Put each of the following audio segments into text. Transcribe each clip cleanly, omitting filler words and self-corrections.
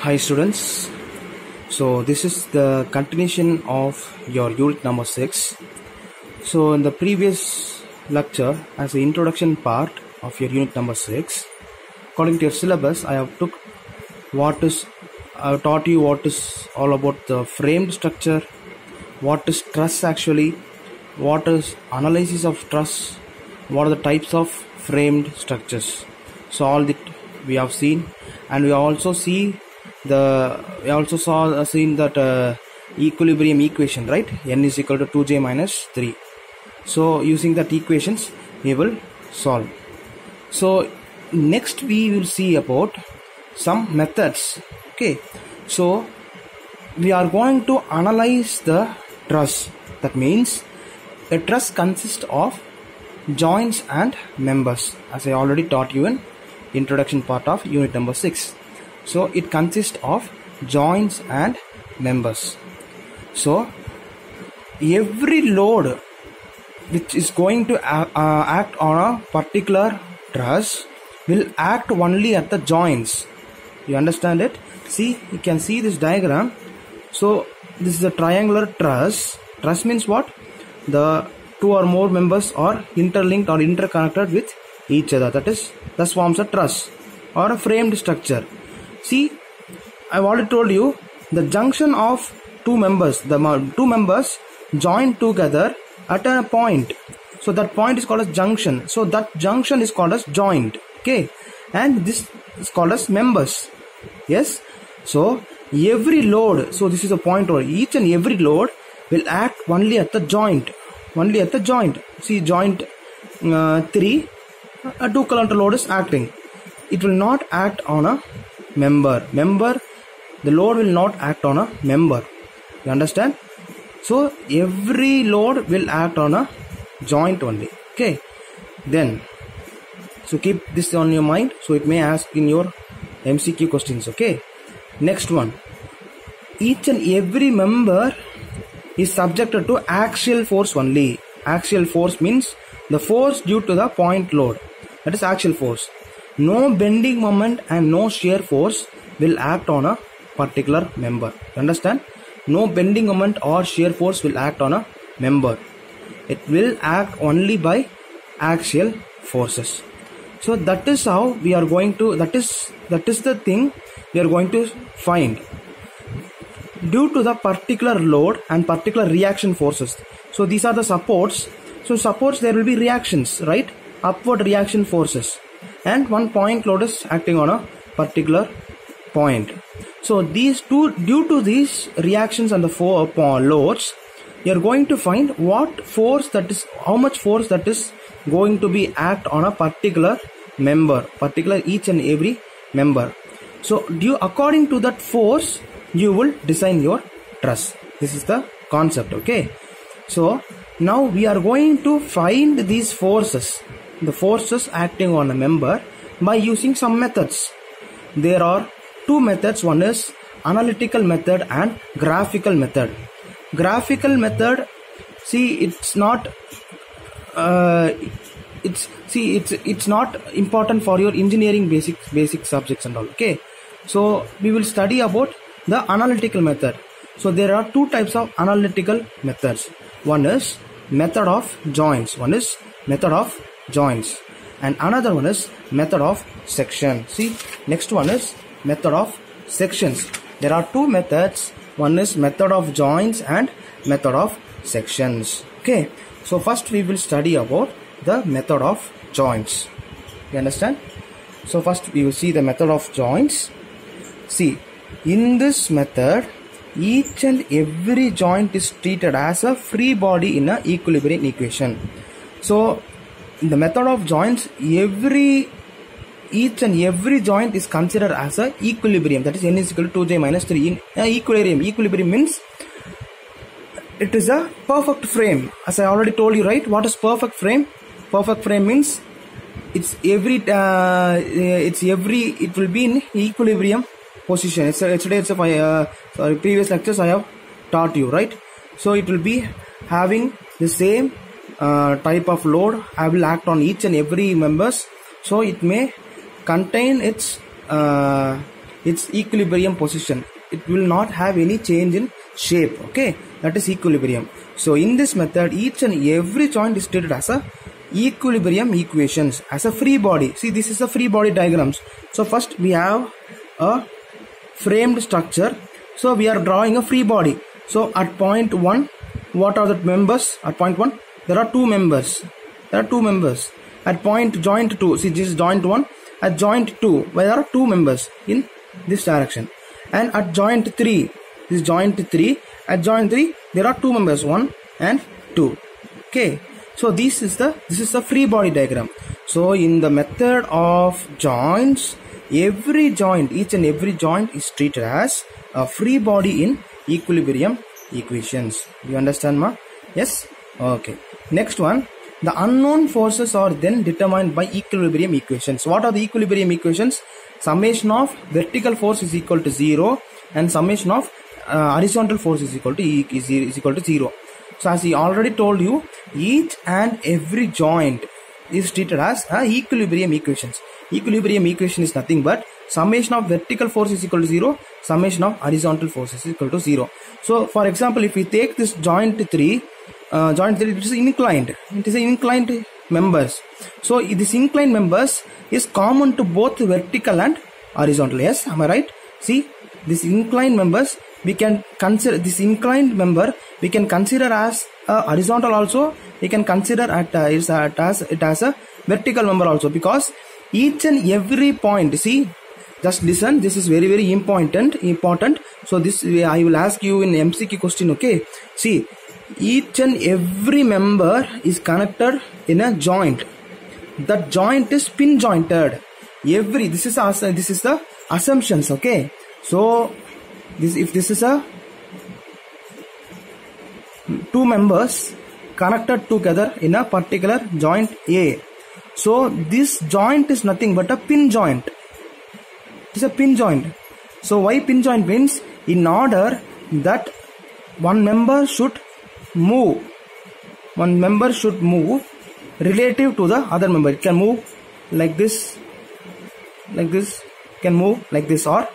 Hi students, so this is the continuation of your unit number 6. So in the previous lecture, as the introduction part of your unit number 6, according to your syllabus, I have taught you what is all about the framed structure, what is truss actually, what is analysis of truss, what are the types of framed structures. So all that we have seen, and we also seen that equilibrium equation, right? N is equal to 2j minus 3. So using that equations we will solve. So next we will see about some methods. Okay, so we are going to analyze the truss. That means a truss consists of joints and members, as I already taught you in introduction part of unit number 6. So it consists of joints and members. So every load which is going to act on a particular truss will act only at the joints. You understand it? See, you can see this diagram. So this is a triangular truss. Truss means what? The two or more members are interlinked or interconnected with each other. That forms a truss or a framed structure. See, I've already told you the junction of two members, the two members join together at a point. So that point is called as junction. So that junction is called as joint. Okay, and this is called as members. Yes. So every load, so this is a point, or each and every load will act only at the joint. Only at the joint. See, joint 3, a 2 kilometer load is acting. It will not act on a member. The load will not act on a member. You understand? So every load will act on a joint only. Okay, then so keep this on your mind, so it may ask in your MCQ questions. Okay, next one, each and every member is subjected to axial force only. Axial force means the force due to the point load, that is axial force. No bending moment and no shear force will act on a particular member. You understand? No bending moment or shear force will act on a member. It will act only by axial forces. So that is how we are going to, that is the thing we are going to find. Due to the particular load and particular reaction forces. So these are the supports. So supports, there will be reactions, right? Upward reaction forces. And one point load is acting on a particular point. So these two, due to these reactions and the four loads, you are going to find what force that is, how much force that is going to be act on a particular member, particular each and every member. So according to that force, you will design your truss. This is the concept. Okay, so now we are going to find these forces, the forces acting on a member, by using some methods. There are two methods. One is analytical method and graphical method. Graphical method, see, it's not it's not important for your engineering basic subjects and all. Okay, so we will study about the analytical method. So there are two types of analytical methods. One is method of joints. One is method of joints, and another one is method of section. See, next one is method of sections. There are two methods. One is method of joints and method of sections. Okay, so first we will study about the method of joints. You understand? So first we will see the method of joints. See, in this method, each and every joint is treated as a free body in an equilibrium equation. So in the method of joints, each and every joint is considered as a equilibrium, that is N is equal to 2j minus 3. In equilibrium means it is a perfect frame, as I already told you, right? What is perfect frame? Perfect frame means it will be in equilibrium position. Previous lectures I have taught you, right? So it will be having the same type of load. I will act on each and every members. So it may contain its its equilibrium position. It will not have any change in shape. Okay, that is equilibrium. So in this method, each and every joint is treated as a equilibrium equations, as a free body. See, this is a free body diagrams. So first we have a framed structure. So we are drawing a free body. So at point 1, what are the members? At point 1, there are 2 members. There are 2 members. At joint 2, see, this is joint 1. At joint 2, where there are 2 members in this direction. And at joint 3, this is joint 3. At joint 3, there are 2 members, 1 and 2. Okay. So this is the free body diagram. So in the method of joints, every joint, each and every joint is treated as a free body in equilibrium equations. You understand, ma? Yes? Okay. Next one. The unknown forces are then determined by equilibrium equations. What are the equilibrium equations? Summation of vertical force is equal to 0 and summation of horizontal force is equal to 0. So as I already told you, each and every joint is treated as equilibrium equations. Equilibrium equation is nothing but summation of vertical force is equal to 0, summation of horizontal force is equal to 0. So for example, if we take this joint 3, it is inclined. It is inclined members. So this inclined members is common to both vertical and horizontal. Yes, am I right? See, this inclined members, we can consider this inclined member, we can consider as a horizontal also. We can consider it as a vertical member also, because each and every point, see, just listen, this is very, very important. So this I will ask you in MCQ question. Okay, see, each and every member is connected in a joint. That joint is pin jointed. This is the assumptions. Okay, so if this is a 2 members connected together in a particular joint A, so this joint is nothing but a pin joint. It is a pin joint. So why pin joint means, in order that one member should move relative to the other member. It can move like this, can move like this, or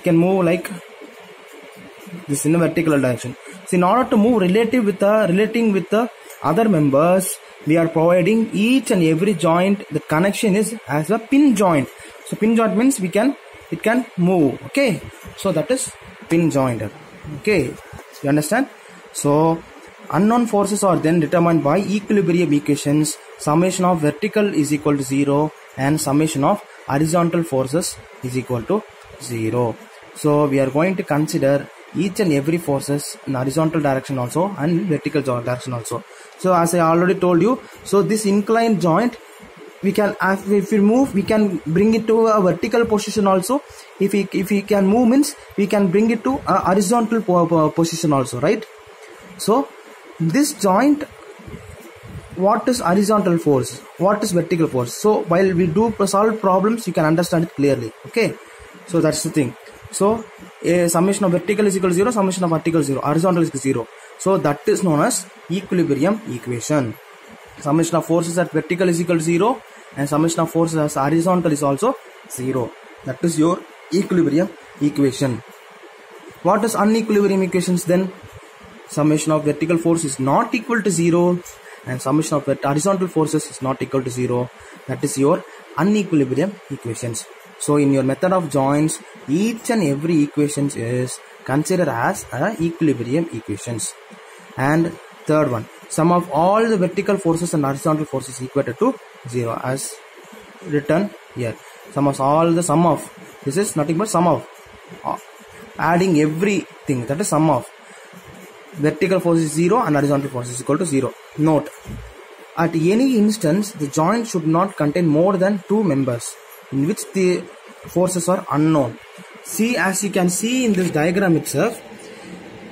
can move like this in a vertical direction. So in order to move relating with the other members, we are providing each and every joint, the connection is as a pin joint. So pin joint means it can move. Okay, so that is pin joint. Okay, you understand? So unknown forces are then determined by equilibrium equations. Summation of vertical is equal to 0 and summation of horizontal forces is equal to 0. So we are going to consider each and every forces in horizontal direction also and vertical direction also. So as I already told you, so this inclined joint, we can, if we move, we can bring it to a vertical position also. If we can move means we can bring it to a horizontal position also, right? So this joint, what is horizontal force, what is vertical force? So while we do solve problems, you can understand it clearly. Okay, so that's the thing. So a summation of vertical is equal to 0, summation of vertical 0, horizontal is 0. So that is known as equilibrium equation. Summation of forces at vertical is equal to 0 and summation of forces as horizontal is also 0. That is your equilibrium equation. What is unequilibrium equations then? Summation of vertical force is not equal to 0 and summation of horizontal forces is not equal to 0. That is your unequilibrium equations. So in your method of joints, each and every equation is considered as equilibrium equations. And third one, sum of all the vertical forces and horizontal forces equated to 0 as written here. Sum of this is nothing but sum of adding everything, that is sum of vertical force is 0 and horizontal force is equal to 0. Note, at any instance the joint should not contain more than 2 members in which the forces are unknown. See, as you can see in this diagram itself,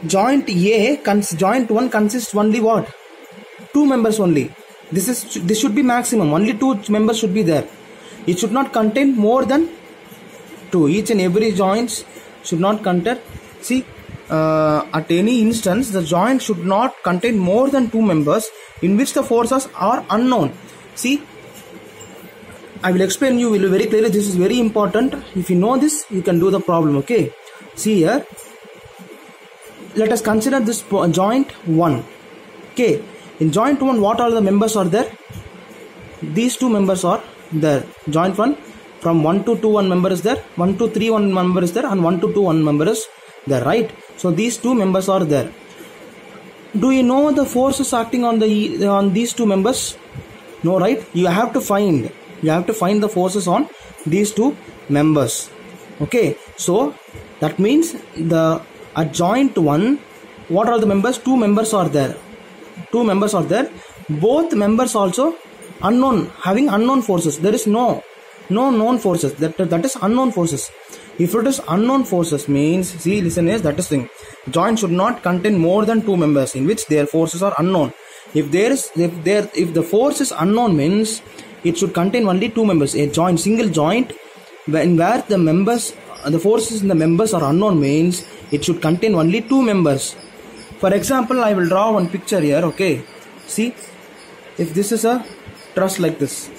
joint joint 1 consists only what? 2 members only. This should be maximum. Only 2 members should be there. It should not contain more than 2. Each and every joints should not contain. See, at any instance the joint should not contain more than 2 members in which the forces are unknown. See, I will explain you very clearly. This is very important. If you know this, you can do the problem. Okay, see here, let us consider this joint 1. Okay, in joint 1, what are the members are there? These two members are there. Joint 1, from 1 to 2 one member is there, 1 to 3 one member is there, and 1 to 2 one member is there, right? So these two members are there. Do you know the forces acting on these two members? No, right? You have to find the forces on these two members. Okay, so that means the joint 1, what are the members? Two members are there. Both members also unknown, having unknown forces. There is no known forces. That is unknown forces. If it is unknown forces means, see, listen, is that is thing. Joint should not contain more than two members in which their forces are unknown. If the force is unknown means it should contain only two members. A joint, single joint, where the forces in the members are unknown means it should contain only two members. For example, I will draw one picture here. Okay, see, if this is a truss like this.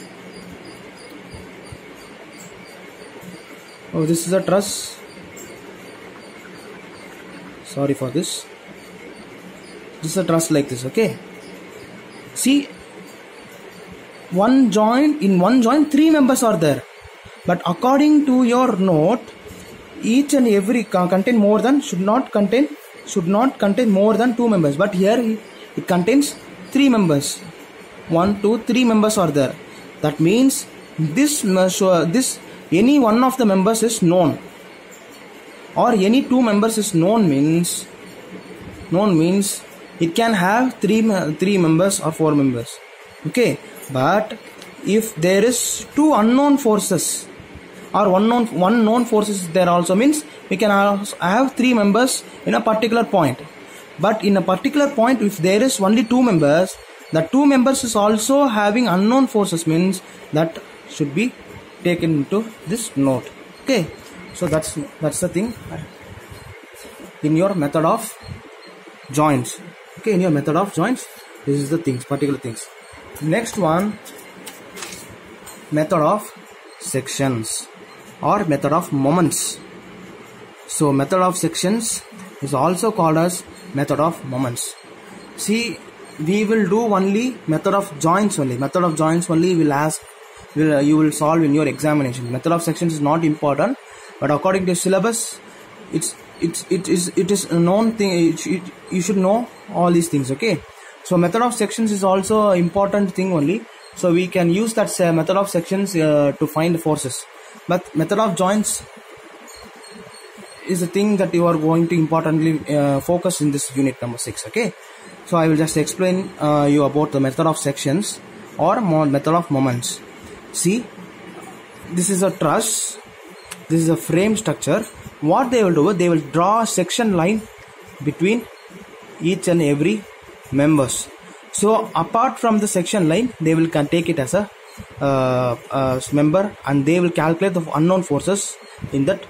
Oh, this is a truss. Sorry for this. This is a truss like this. Okay, see, in one joint 3 members are there, but according to your note, each and every contain more than should not contain more than 2 members, but here it contains 3 members. 1, 2, 3 members are there. That means this any one of the members is known, or any 2 members is known means it can have 3 members or 4 members. Okay, but if there is 2 unknown forces or one known forces there also means we can have 3 members in a particular point. But in a particular point, if there is only 2 members, the 2 members is also having unknown forces means that should be taken into this note. Okay, so that's the thing in your method of joints. Okay, in your method of joints, this is the things, particular things. Next one, method of sections or method of moments. So method of sections is also called as method of moments. See, we will do only method of joints only. Method of joints only you will solve in your examination. Method of sections is not important, but according to syllabus, it is a known thing. You should know all these things. Okay, so method of sections is also important thing only. So we can use that method of sections to find forces. But method of joints is a thing that you are going to importantly focus in this unit number 6. Okay, so I will just explain you about the method of sections or method of moments. See, this is a truss, this is a frame structure. What they will do, they will draw a section line between each and every members. So apart from the section line, they will take it as a member, and they will calculate the unknown forces in that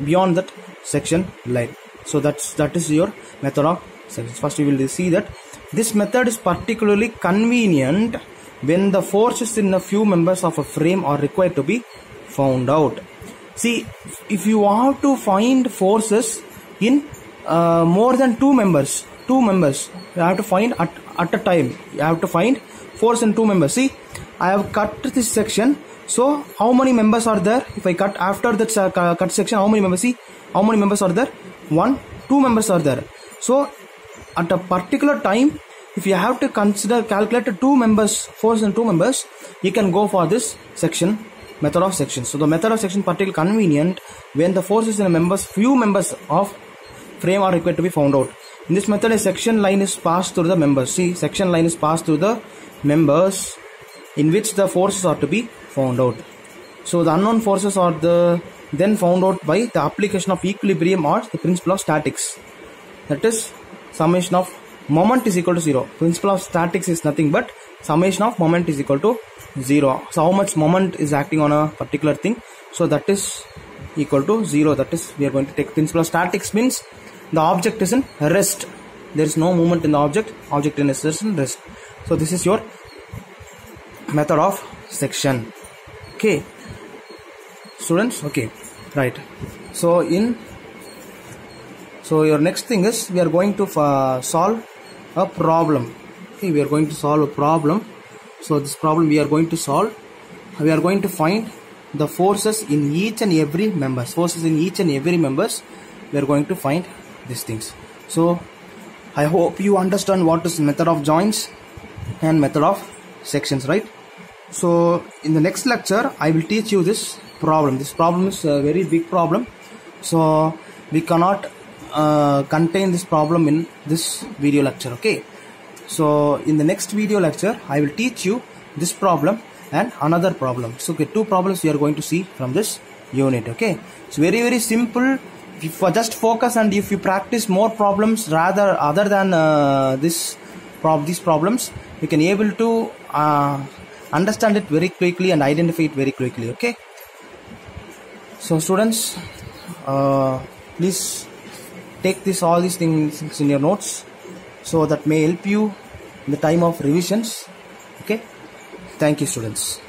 beyond that section line. So that is your method of sections. First, we will see that this method is particularly convenient when the forces in a few members of a frame are required to be found out. See, if you have to find forces in more than 2 members, you have to find at a time. You have to find force in 2 members. See, I have cut this section. So how many members are there? If I cut after that cut section, how many members? See, how many members are there? 1, 2 members are there. So at a particular time, if you have to calculate 2 members, force in 2 members, you can go for this section, method of sections. So the method of section particularly convenient when the forces in a few members of frame are required to be found out. In this method, a section line is passed through the members. See, section line is passed through the members in which the forces are to be found out. So the unknown forces are then found out by the application of equilibrium or the principle of statics. That is, summation of moment is equal to 0. Principle of statics is nothing but summation of moment is equal to 0. So how much moment is acting on a particular thing, so that is equal to 0. That is, we are going to take principle of statics means the object is in rest. There is no movement in the object in a certain rest. So this is your method of section. Okay, students. Okay, right. So your next thing is we are going to solve a problem. Okay, we are going to solve a problem. So this problem we are going to solve. We are going to find the forces in each and every members. We are going to find these things. So I hope you understand what is method of joints and method of sections, right? So in the next lecture I will teach you this problem. This problem is a very big problem, so we cannot contain this problem in this video lecture. Okay, so in the next video lecture I will teach you this problem and another problem. So okay, two problems we are going to see from this unit. Okay, it's very simple. If you just focus and if you practice more problems other than these problems, you can able to understand it very quickly and identify it very quickly. Okay, so students, please take all these things in your notes, so that may help you in the time of revisions. Okay, thank you, students.